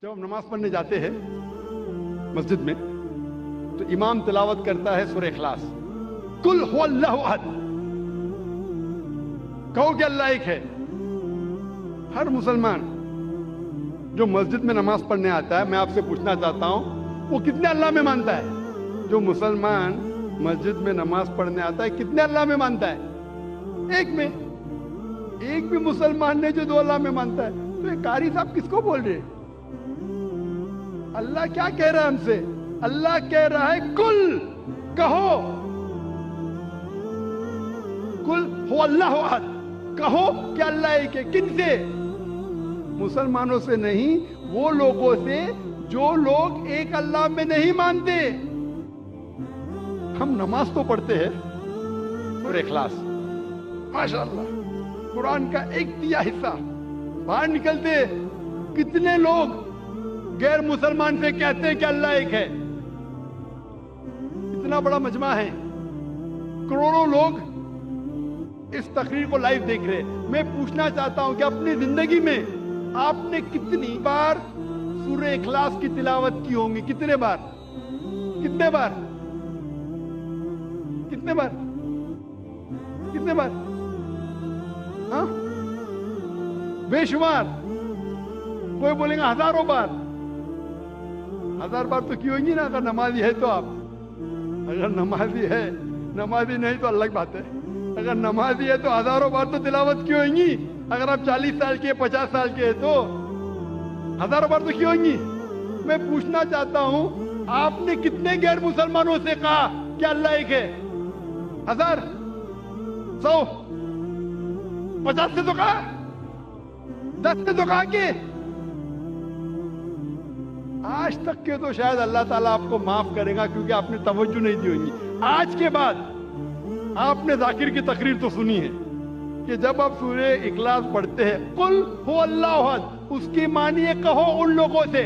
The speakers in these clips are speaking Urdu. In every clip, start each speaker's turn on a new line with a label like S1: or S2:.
S1: جب ہم نماز پڑھنے جاتے ہیں مسجد میں تو امام تلاوت کرتا ہے سورہ اخلاص، قل هو اللہ احد، کہو کہ اللہ ایک ہے۔ ہر مسلمان جو مسجد میں نماز پڑھنے آتا ہے، میں آپ سے پوچھنا چاہتا ہوں وہ کتنے اللہ میں مانتا ہے؟ جو مسلمان مسجد میں نماز پڑھنے آتا ہے کتنے اللہ میں مانتا ہے؟ ایک میں۔ ایک بھی مسلمان نے جو دو اللہ میں مانتا ہے، تو یہ قاری صاحب کس کو بول رہے ہیں؟ اللہ کیا کہہ رہا ہے ہم سے؟ اللہ کہہ رہا ہے کل، کہو، کل ہو اللہ احد، کہو کہ اللہ ایک ہے۔ کن سے؟ مسلمانوں سے نہیں، وہ لوگوں سے جو لوگ ایک اللہ میں نہیں مانتے۔ ہم نماز تو پڑھتے ہیں سورہ اخلاص، ماشاءاللہ قرآن کا 1/3 حصہ، باہر نکلتے کتنے لوگ غیر مسلمان سے کہتے ہیں کہ اللہ ایک ہے۔ اتنا بڑا مجمع ہے، کروڑوں لوگ اس تقریر کو لائیو دیکھ رہے ہیں۔ میں پوچھنا چاہتا ہوں کہ اپنی زندگی میں آپ نے کتنی بار سورہ اخلاص کی تلاوت کی ہوں گی؟ کتنے بار؟ کتنے بار؟ کتنے بار؟ کتنے بار؟ ہاں، بے شمار۔ کوئی بولیں گا ہزاروں بار۔ 1000 بار تو کی ہوگی نا، اگر نمازی ہے تو۔ آپ اگر نمازی ہے، نمازی نہیں تو الگ بات ہے۔ اگر نمازی ہے تو ہزاروں بار تو تلاوت کی ہوئیں گی۔ اگر آپ 40 سال کے 50 سال کے تو ہزاروں بار تو کی ہوئیں گی۔ میں پوچھنا چاہتا ہوں، آپ نے کتنے غیر مسلمانوں سے کہا کہ اللہ ایک ہے؟ 1000 100 50 سے تو کہا، 10 سے تو کہا کہ آج تک کے تو شاید اللہ تعالیٰ آپ کو معاف کرے گا، کیونکہ آپ نے توجہ نہیں دی ہوگی۔ آج کے بعد آپ نے ذاکر کی تقریر تو سنی ہے کہ جب آپ سورہ اخلاص پڑھتے ہیں قل هو اللہ احد، اس کی معنی ہے کہو ان لوگوں سے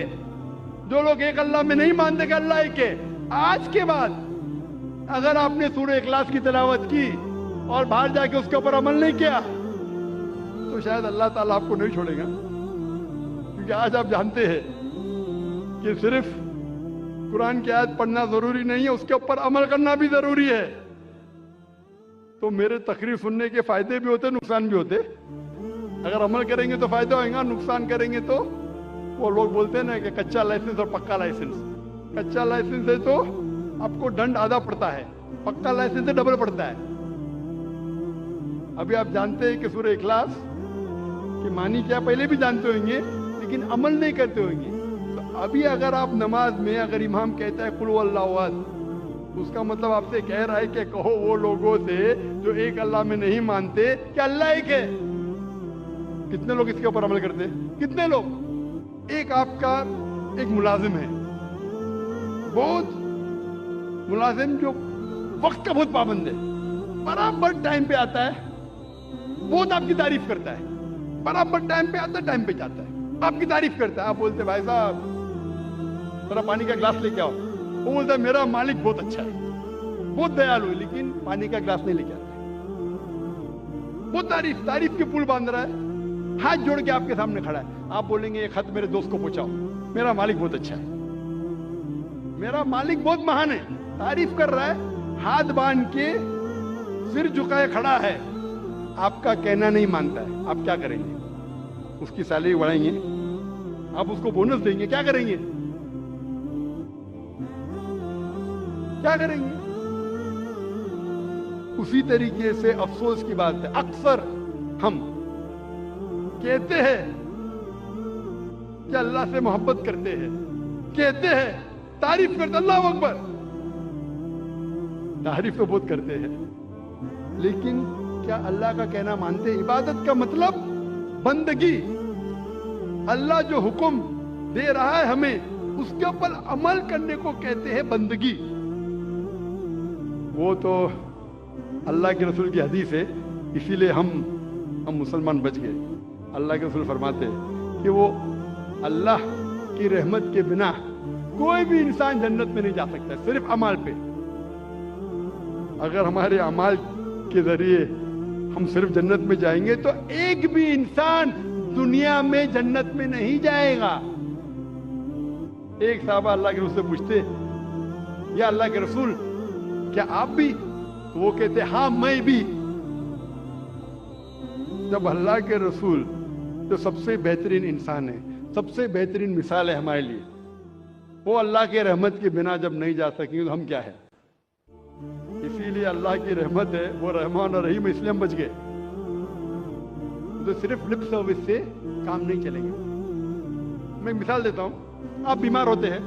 S1: جو لوگ ایک اللہ میں نہیں مانتے کہ اللہ ایک ہے۔ آج کے بعد اگر آپ نے سورہ اخلاص کی تلاوت کی اور باہر جا کے اس کے اوپر عمل نہیں کیا تو شاید اللہ تعالیٰ آپ کو نہیں چھوڑے گا، کیونکہ آج آپ جانتے ہیں کہ صرف قرآن کی آیت پڑھنا ضروری نہیں ہے، اس کے اوپر عمل کرنا بھی ضروری ہے۔ تو میرے تقریر سننے کے فائدے بھی ہوتے، نقصان بھی ہوتے۔ اگر عمل کریں گے تو فائدہ ہوئے گا، نقصان کریں گے تو وہ لوگ بولتے ہیں نا کہ کچا لائسنس اور پکا لائسنس۔ کچا لائسنس ہے تو آپ کو ڈنڈ آدھا پڑتا ہے، پکا لائسنس سے ڈبل پڑتا ہے۔ ابھی آپ جانتے ہیں کہ سورہ اخلاص کی معنی کیا، پہلے بھی جانتے ہوئیں گے لیکن عمل نہیں کرتے ہوئیں گے۔ ابھی اگر آپ نماز میں اگر امام کہتا ہے قل هو اللہ احد، اس کا مطلب آپ سے کہہ رہا ہے کہ کہو وہ لوگوں سے جو ایک اللہ میں نہیں مانتے کہ اللہ ایک ہے۔ کتنے لوگ اس کے اوپر عمل کرتے ہیں؟ کتنے لوگ؟ ایک آپ کا ایک ملازم ہے، بہت ملازم جو وقت کا بہت پابند ہے، برابر ٹائم پہ آتا ہے، بہت آپ کی تعریف کرتا ہے، برابر ٹائم پہ آتا ہے، ٹائم پہ جاتا ہے، آپ کی تعریف کرتا ہے۔ آپ بولتے بھائی صاحب ذرا پانی کا گلاس لے کے آؤ، وہ بولتا ہے میرا مالک بہت اچھا ہے، بہت دیالو ہے، لیکن پانی کا گلاس نہیں لے کے آتا ہے۔ بہت تعریف کے پل باندھ رہا ہے، ہاتھ جوڑ کے آپ کے سامنے کھڑا ہے۔ آپ بولیں گے یہ خط میرے دوست کو پہنچاؤ، میرا مالک بہت اچھا ہے، میرا مالک بہت مہان ہے، تعریف کر رہا ہے، ہاتھ باندھ کے سر جھکائے کھڑا ہے، آپ کا کہنا نہیں مانتا ہے۔ آپ کیا کریں گے؟ اس کی سیلری بڑھائیں گے؟ آپ اس کو بونس دیں گے؟ کیا کریں گے؟ کیا کریں گے؟ اسی طریقے سے افسوس کی بات ہے، اکثر ہم کہتے ہیں کہ اللہ سے محبت کرتے ہیں، کہتے ہیں تعریف کرتے، اللہ اکبر، تعریف تو بہت کرتے ہیں، لیکن کیا اللہ کا کہنا مانتے؟ عبادت کا مطلب بندگی، اللہ جو حکم دے رہا ہے ہمیں اس کے اوپر عمل کرنے کو کہتے ہیں بندگی۔ وہ تو اللہ کے رسول کی حدیث ہے، اسی لیے ہم مسلمان بچ گئے۔ اللہ کے رسول فرماتے کہ وہ اللہ کی رحمت کے بنا کوئی بھی انسان جنت میں نہیں جا سکتا، صرف عمل پہ۔ اگر ہمارے اعمال کے ذریعے ہم صرف جنت میں جائیں گے تو ایک بھی انسان دنیا میں جنت میں نہیں جائے گا۔ ایک صحابہ اللہ کے رسول سے پوچھتے یا اللہ کے رسول کیا آپ بھی؟ تو وہ کہتے ہاں میں بھی. جب اللہ کے رسول جو سب سے بہترین انسان ہے, سب سے بہترین مثال ہے ہمارے لیے, وہ اللہ کے رحمت کے بنا جب نہیں جا سکیں تو ہم کیا ہے؟ اسی لیے اللہ کی رحمت ہے, وہ رحمان اور رحیم, اس لیے ہم بچ گئے. تو صرف لپ سروس سے کام نہیں چلے گا. میں ایک مثال دیتا ہوں. آپ بیمار ہوتے ہیں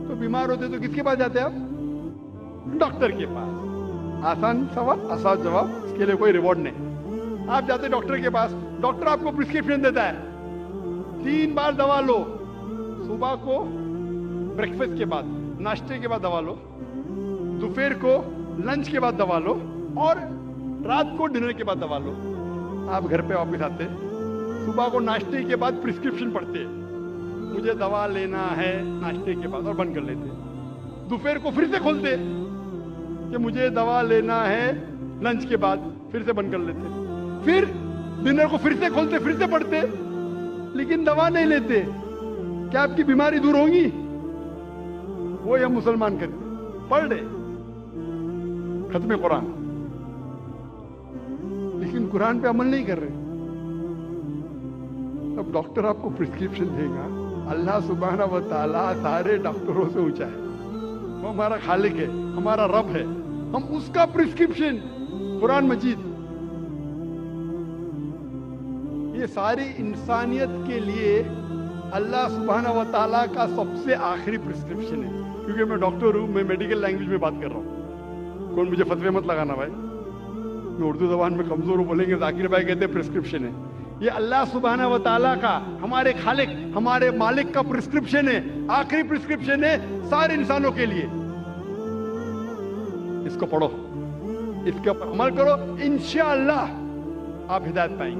S1: تو کس کے پاس جاتے ہیں آپ؟ ڈاکٹر کے پاس. آسان سوال, آسان جواب, اس کے لیے کوئی ریوارڈ نہیں. آپ جاتے ہیں ڈاکٹر کے پاس, ڈاکٹر آپ کو پرسکرپشن دیتا ہے 3 بار دوا لو. صبح کو بریکفاسٹ کے بعد, ناشتے کے بعد دوا لو, دوپہر کو لنچ کے بعد دوا لو, اور رات کو ڈنر کے بعد دوا لو. آپ گھر پہ واپس آتے, صبح کو ناشتے کے بعد پرسکرپشن پڑھتے, مجھے دوا لینا ہے ناشتے کے بعد, اور بند کر لیتے. دوپہر کو پھر سے کھولتے کہ مجھے دوا لینا ہے لنچ کے بعد, پھر سے بند کر لیتے. پھر ڈنر کو پھر سے کھولتے, پھر سے پڑھتے, لیکن دوا نہیں لیتے. کیا آپ کی بیماری دور ہوگی؟ وہ ہم مسلمان کرتے, پڑھ رہے ختم قرآن, لیکن قرآن پہ عمل نہیں کر رہے. اب ڈاکٹر آپ کو پرسکرپشن دے گا. اللہ سبحانہ و تعالیٰ سارے ڈاکٹروں سے اونچا ہے, وہ ہمارا خالق ہے, ہمارا رب ہے. ہم اس کا پرسکرپشن قرآن مجید, یہ ساری انسانیت کے لیے اللہ سبحانہ و تعالیٰ کا سب سے آخری پرسکرپشن ہے. کیونکہ میں ڈاکٹر ہوں, میں میڈیکل لینگویج میں بات کر رہا ہوں. کون مجھے فتوے مت لگانا بھائی, میں اردو زبان میں کمزور ہوں. بولیں گے ذاکر بھائی کہتے ہیں پرسکرپشن ہے. یہ اللہ سبحانہ و تعالیٰ کا, ہمارے خالق, ہمارے مالک کا پرسکرپشن ہے, آخری پرسکرپشن ہے سارے انسانوں کے لیے. اس کو پڑھو, اس کے اوپر عمل کرو, انشاءاللہ آپ ہدایت پائیں گے.